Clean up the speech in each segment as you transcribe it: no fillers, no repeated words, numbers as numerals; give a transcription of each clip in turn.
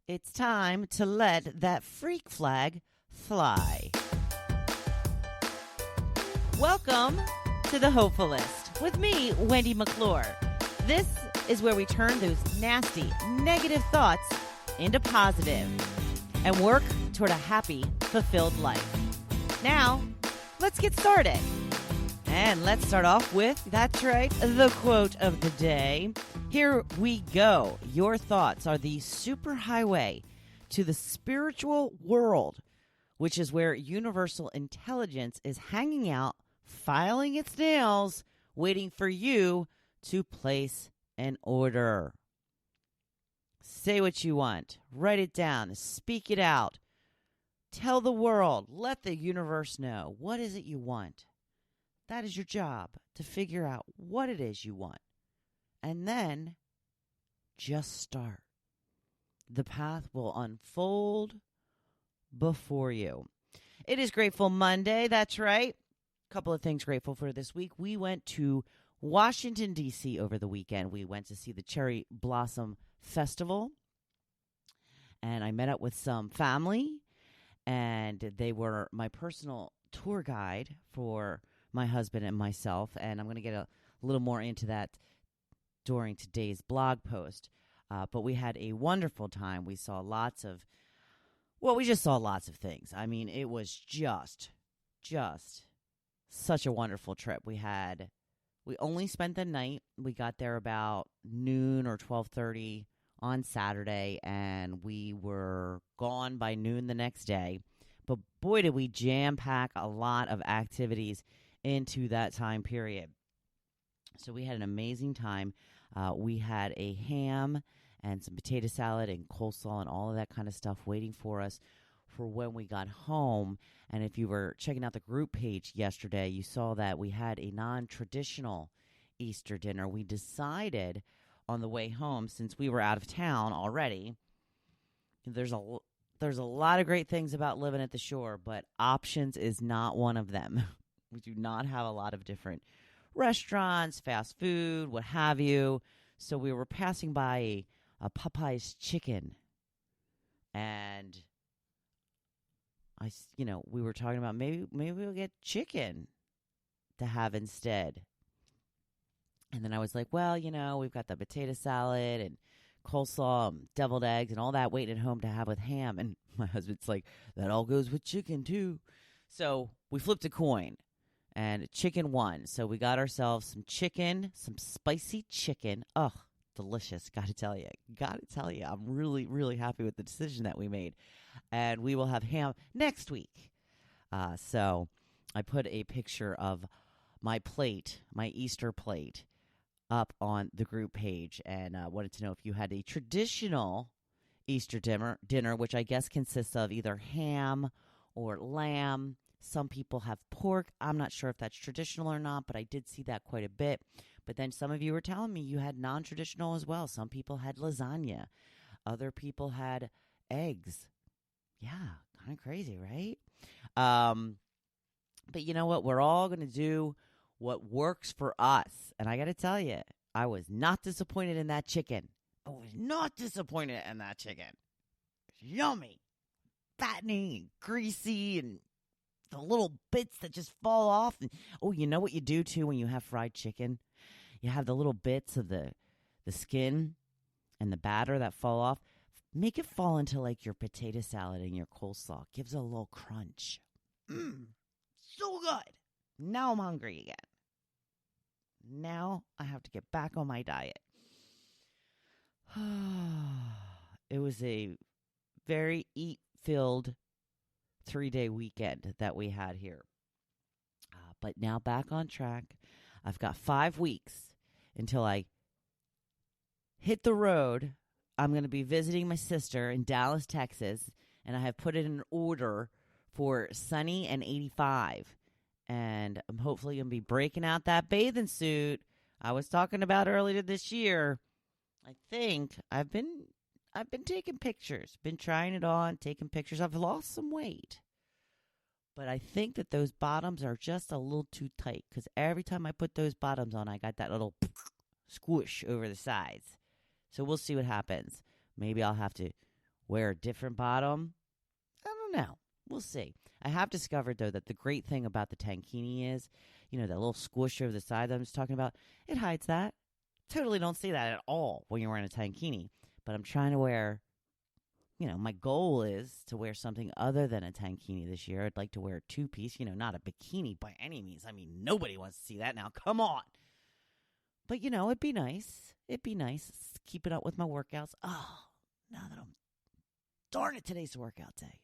It's time to let that freak flag fly. Welcome to the Hopefulist with me, Wendy McClure. This is where we turn those nasty, negative thoughts into positive and work toward a happy, fulfilled life. Now, let's get started. And let's start off with, that's right, the quote of the day. Here we go. Your thoughts are the superhighway to the spiritual world, which is where universal intelligence is hanging out, filing its nails, waiting for you to place an order. Say what you want. Write it down. Speak it out. Tell the world. Let the universe know. What is it you want? That is your job, to figure out what it is you want. And then just start. The path will unfold before you. It is Grateful Monday. That's right. A couple of things grateful for this week. We went to Washington, D.C. over the weekend. We went to see the Cherry Blossom Festival. And I met up with some family. And they were my personal tour guide for my husband and myself. And I'm going to get a little more into that during today's blog post. But we had a wonderful time. We saw we just saw lots of things. I mean, it was just such a wonderful trip. We only spent the night. We got there about noon or 12:30 on Saturday, and we were gone by noon the next day. But boy, did we jam-pack a lot of activities into that time period. So we had an amazing time. We had a ham and some potato salad and coleslaw and all of that kind of stuff waiting for us for when we got home. And if you were checking out the group page yesterday, you saw that we had a non-traditional Easter dinner. We decided on the way home, since we were out of town already, there's a lot of great things about living at the shore, but options is not one of them. We do not have a lot of different restaurants, fast food, what have you. So we were passing by a Popeye's chicken, and we were talking about maybe we'll get chicken to have instead. And then I was like, well, we've got the potato salad and coleslaw and deviled eggs and all that waiting at home to have with ham. And my husband's like, that all goes with chicken too. So we flipped a coin. And chicken won. So we got ourselves some chicken, some spicy chicken. Oh, delicious. Got to tell you. I'm really, really happy with the decision that we made. And we will have ham next week. So I put a picture of my plate, my Easter plate, up on the group page. And wanted to know if you had a traditional Easter dinner, which I guess consists of either ham or lamb. Some people have pork. I'm not sure if that's traditional or not, but I did see that quite a bit. But then some of you were telling me you had non-traditional as well. Some people had lasagna. Other people had eggs. Yeah, kind of crazy, right? But you know what? We're all going to do what works for us. And I got to tell you, I was not disappointed in that chicken. Yummy. Fattening and greasy and the little bits that just fall off. And, you know what you do, too, when you have fried chicken? You have the little bits of the skin and the batter that fall off. Make it fall into, like, your potato salad and your coleslaw. Gives it a little crunch. So good. Now I'm hungry again. Now I have to get back on my diet. It was a very eat-filled 3-day weekend that we had here. But now back on track. I've got 5 weeks until I hit the road. I'm going to be visiting my sister in Dallas, Texas, and I have put it in order for sunny and 85. And I'm hopefully going to be breaking out that bathing suit I was talking about earlier this year. I think I've been taking pictures, been trying it on, taking pictures. I've lost some weight. But I think that those bottoms are just a little too tight because every time I put those bottoms on, I got that little squish over the sides. So we'll see what happens. Maybe I'll have to wear a different bottom? I don't know. We'll see. I have discovered, though, that the great thing about the tankini is, that little squish over the side that I'm just talking about, it hides that. Totally don't see that at all when you're wearing a tankini. But I'm trying to wear, my goal is to wear something other than a tankini this year. I'd like to wear a two-piece, not a bikini by any means. I mean, nobody wants to see that now. Come on. But, it'd be nice. It'd be nice keeping up with my workouts. Oh, now that darn it, today's the workout day.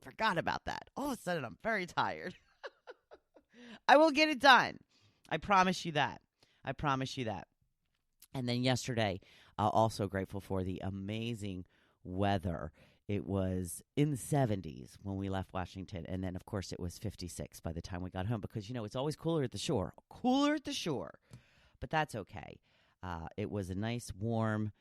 Forgot about that. All of a sudden, I'm very tired. I will get it done. I promise you that. And then yesterday, also grateful for the amazing weather. It was in the 70s when we left Washington. And then, of course, it was 56 by the time we got home because, it's always cooler at the shore. But that's okay. It was a nice, warm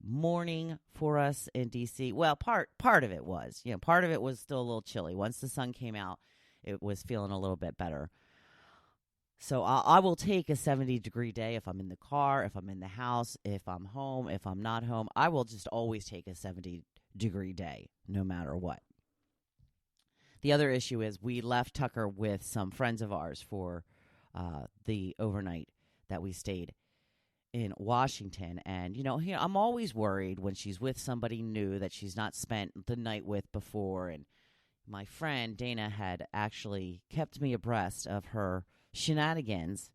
morning for us in D.C. Well, part of it was. Part of it was still a little chilly. Once the sun came out, it was feeling a little bit better. So I will take a 70-degree day if I'm in the car, if I'm in the house, if I'm home, if I'm not home. I will just always take a 70-degree day, no matter what. The other issue is we left Tucker with some friends of ours for the overnight that we stayed in Washington. And, I'm always worried when she's with somebody new that she's not spent the night with before. And my friend Dana had actually kept me abreast of her shenanigans,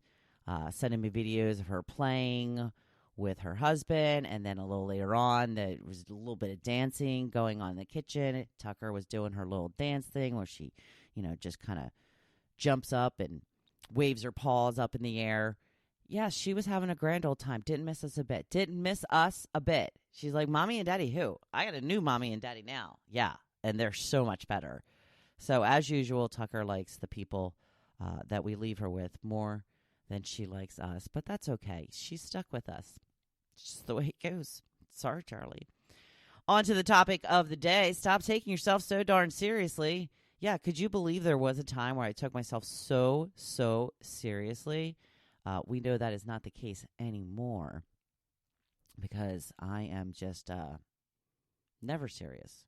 sending me videos of her playing with her husband. And then a little later on, there was a little bit of dancing going on in the kitchen. Tucker was doing her little dance thing where she, just kind of jumps up and waves her paws up in the air. Yeah, she was having a grand old time. Didn't miss us a bit. She's like, Mommy and Daddy who? I got a new Mommy and Daddy now. Yeah, and they're so much better. So as usual, Tucker likes the people that we leave her with more than she likes us. But that's okay. She's stuck with us. It's just the way it goes. Sorry, Charlie. On to the topic of the day. Stop taking yourself so darn seriously. Yeah, could you believe there was a time where I took myself so seriously? We know that is not the case anymore because I am just never serious.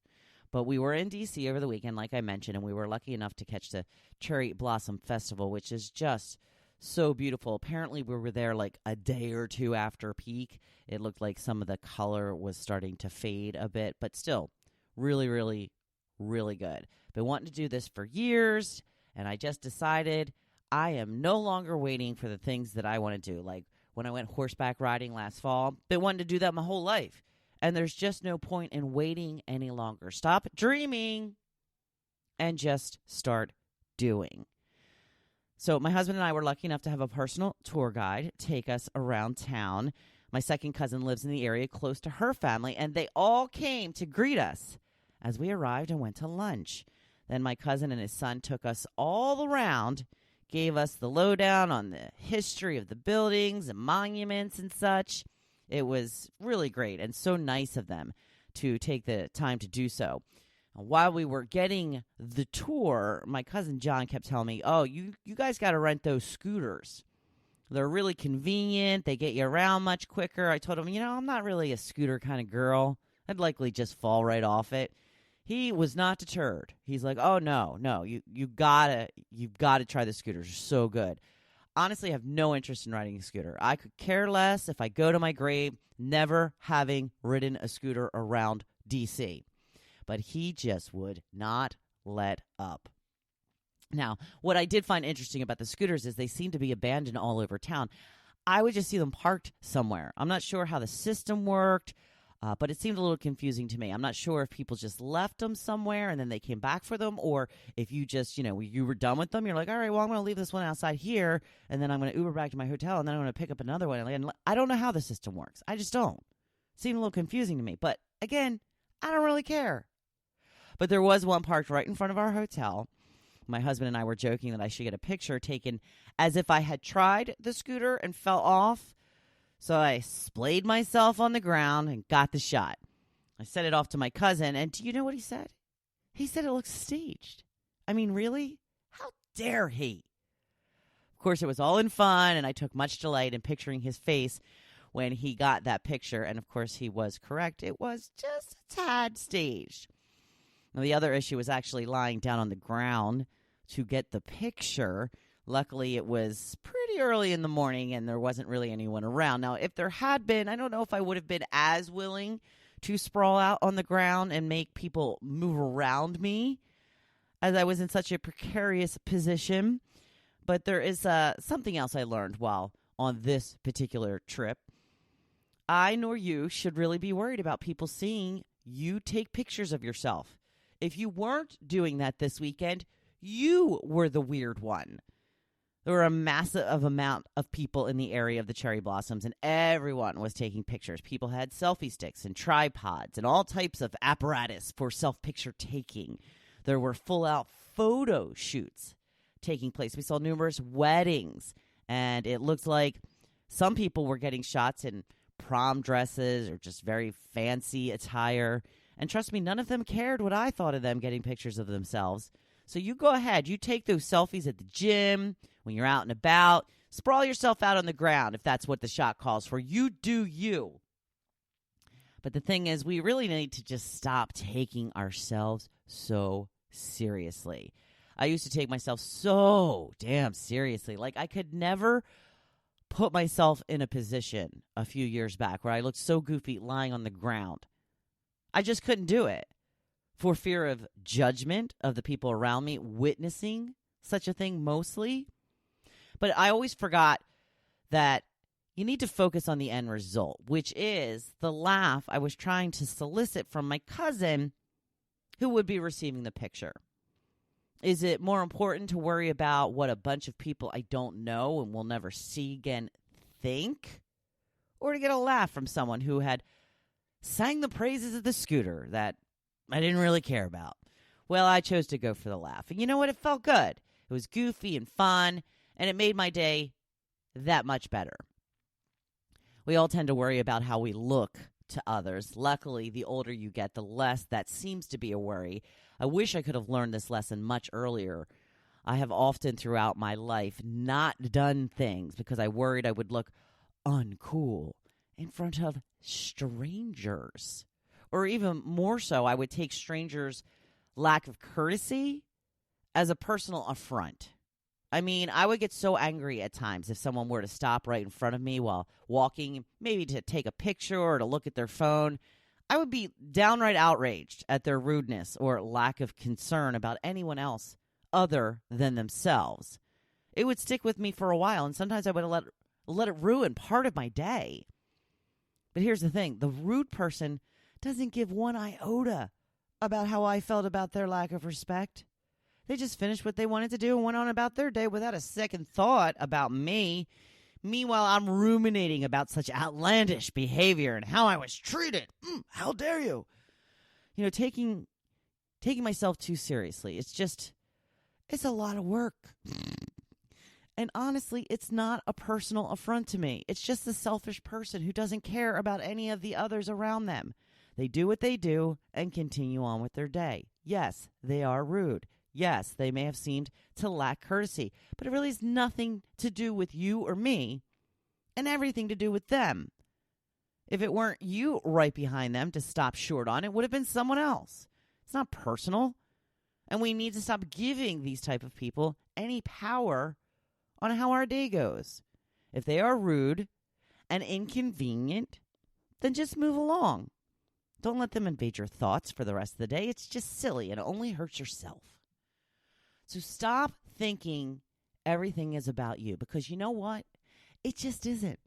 But we were in D.C. over the weekend, like I mentioned, and we were lucky enough to catch the Cherry Blossom Festival, which is just so beautiful. Apparently, we were there like a day or two after peak. It looked like some of the color was starting to fade a bit, but still really, really, really good. Been wanting to do this for years, and I just decided I am no longer waiting for the things that I want to do. Like when I went horseback riding last fall, been wanting to do that my whole life. And there's just no point in waiting any longer. Stop dreaming and just start doing. So my husband and I were lucky enough to have a personal tour guide take us around town. My second cousin lives in the area close to her family, and they all came to greet us as we arrived and went to lunch. Then my cousin and his son took us all around, gave us the lowdown on the history of the buildings and monuments and such. It was really great and so nice of them to take the time to do so. While we were getting the tour, my cousin John kept telling me, oh, you guys got to rent those scooters. They're really convenient. They get you around much quicker. I told him, I'm not really a scooter kind of girl. I'd likely just fall right off it. He was not deterred. He's like, oh, no, you gotta try the scooters. They're so good. Honestly, I have no interest in riding a scooter. I could care less if I go to my grave never having ridden a scooter around D.C. But he just would not let up. Now, what I did find interesting about the scooters is they seem to be abandoned all over town. I would just see them parked somewhere. I'm not sure how the system worked, but it seemed a little confusing to me. I'm not sure if people just left them somewhere and then they came back for them, or if you just, you were done with them. You're like, all right, well, I'm going to leave this one outside here, and then I'm going to Uber back to my hotel, and then I'm going to pick up another one. And I don't know how the system works. I just don't. It seemed a little confusing to me. But again, I don't really care. But there was one parked right in front of our hotel. My husband and I were joking that I should get a picture taken as if I had tried the scooter and fell off. So I splayed myself on the ground and got the shot. I sent it off to my cousin, and do you know what he said? He said it looks staged. I mean, really? How dare he? Of course, it was all in fun, and I took much delight in picturing his face when he got that picture. And, of course, he was correct. It was just tad staged. Now, the other issue was actually lying down on the ground to get the picture. Luckily, it was pretty early in the morning and there wasn't really anyone around. Now, if there had been, I don't know if I would have been as willing to sprawl out on the ground and make people move around me, as I was in such a precarious position. But there is something else I learned while on this particular trip. I nor you should really be worried about people seeing you take pictures of yourself. If you weren't doing that this weekend, you were the weird one. There were a massive amount of people in the area of the cherry blossoms, and everyone was taking pictures. People had selfie sticks and tripods and all types of apparatus for self-picture taking. There were full-out photo shoots taking place. We saw numerous weddings, and it looks like some people were getting shots in prom dresses or just very fancy attire. And trust me, none of them cared what I thought of them getting pictures of themselves. So you go ahead. You take those selfies at the gym, when you're out and about. Sprawl yourself out on the ground if that's what the shot calls for. You do you. But the thing is, we really need to just stop taking ourselves so seriously. I used to take myself so damn seriously. Like, I could never put myself in a position a few years back where I looked so goofy lying on the ground. I just couldn't do it for fear of judgment of the people around me witnessing such a thing mostly. But I always forgot that you need to focus on the end result, which is the laugh I was trying to solicit from my cousin who would be receiving the picture. Is it more important to worry about what a bunch of people I don't know and will never see again think? Or to get a laugh from someone who had sang the praises of the scooter that I didn't really care about? Well, I chose to go for the laugh. And you know what? It felt good. It was goofy and fun, and it made my day that much better. We all tend to worry about how we look to others. Luckily, the older you get, the less that seems to be a worry. I wish I could have learned this lesson much earlier. I have often throughout my life not done things because I worried I would look uncool in front of strangers. Or even more so, I would take strangers' lack of courtesy as a personal affront. I mean, I would get so angry at times if someone were to stop right in front of me while walking, maybe to take a picture or to look at their phone. I would be downright outraged at their rudeness or lack of concern about anyone else other than themselves. It would stick with me for a while, and sometimes I would let it ruin part of my day. But here's the thing. The rude person doesn't give one iota about how I felt about their lack of respect. They just finished what they wanted to do and went on about their day without a second thought about me. Meanwhile, I'm ruminating about such outlandish behavior and how I was treated. How dare you? You know, taking myself too seriously, it's a lot of work. And honestly, it's not a personal affront to me. It's just the selfish person who doesn't care about any of the others around them. They do what they do and continue on with their day. Yes, they are rude. Yes, they may have seemed to lack courtesy, but it really has nothing to do with you or me and everything to do with them. If it weren't you right behind them to stop short on, it would have been someone else. It's not personal. And we need to stop giving these type of people any power on how our day goes. If they are rude and inconvenient, then just move along. Don't let them invade your thoughts for the rest of the day. It's just silly and it only hurts yourself. So stop thinking everything is about you, because you know what? It just isn't.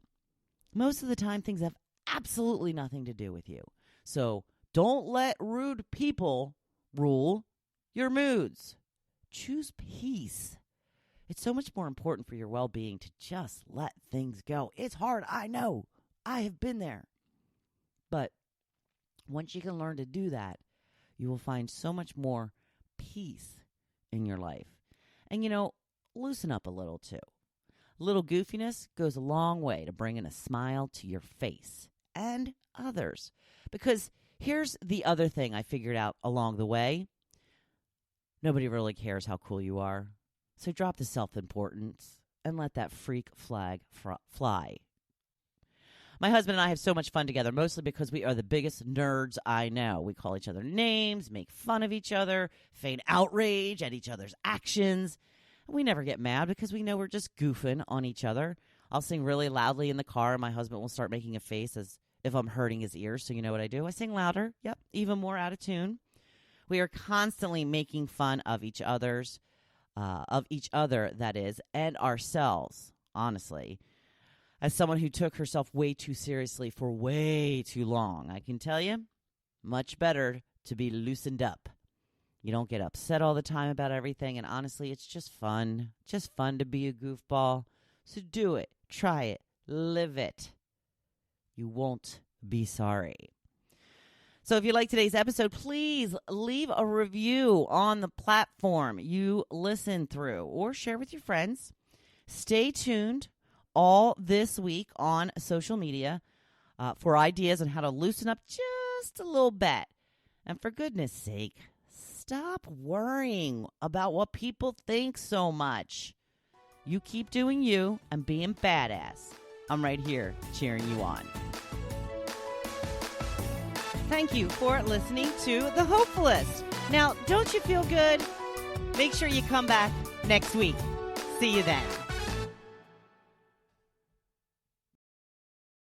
Most of the time, things have absolutely nothing to do with you. So don't let rude people rule your moods. Choose peace. It's so much more important for your well-being to just let things go. It's hard, I know. I have been there. But once you can learn to do that, you will find so much more peace in your life. And, you know, loosen up a little too. A little goofiness goes a long way to bringing a smile to your face and others. Because here's the other thing I figured out along the way. Nobody really cares how cool you are. So drop the self-importance and let that freak flag fly. My husband and I have so much fun together, mostly because we are the biggest nerds I know. We call each other names, make fun of each other, feign outrage at each other's actions. We never get mad because we know we're just goofing on each other. I'll sing really loudly in the car, and my husband will start making a face as if I'm hurting his ears, so you know what I do. I sing louder, even more out of tune. We are constantly making fun of each other, that is, and ourselves, honestly. As someone who took herself way too seriously for way too long, I can tell you, much better to be loosened up. You don't get upset all the time about everything, and honestly, it's just fun. Just fun to be a goofball. So do it. Try it. Live it. You won't be sorry. So if you like today's episode, please leave a review on the platform you listen through or share with your friends. Stay tuned all this week on social media for ideas on how to loosen up just a little bit. And for goodness sake, stop worrying about what people think so much. You keep doing you and being badass. I'm right here cheering you on. Thank you for listening to The Hopefulist. Now, don't you feel good? Make sure you come back next week. See you then.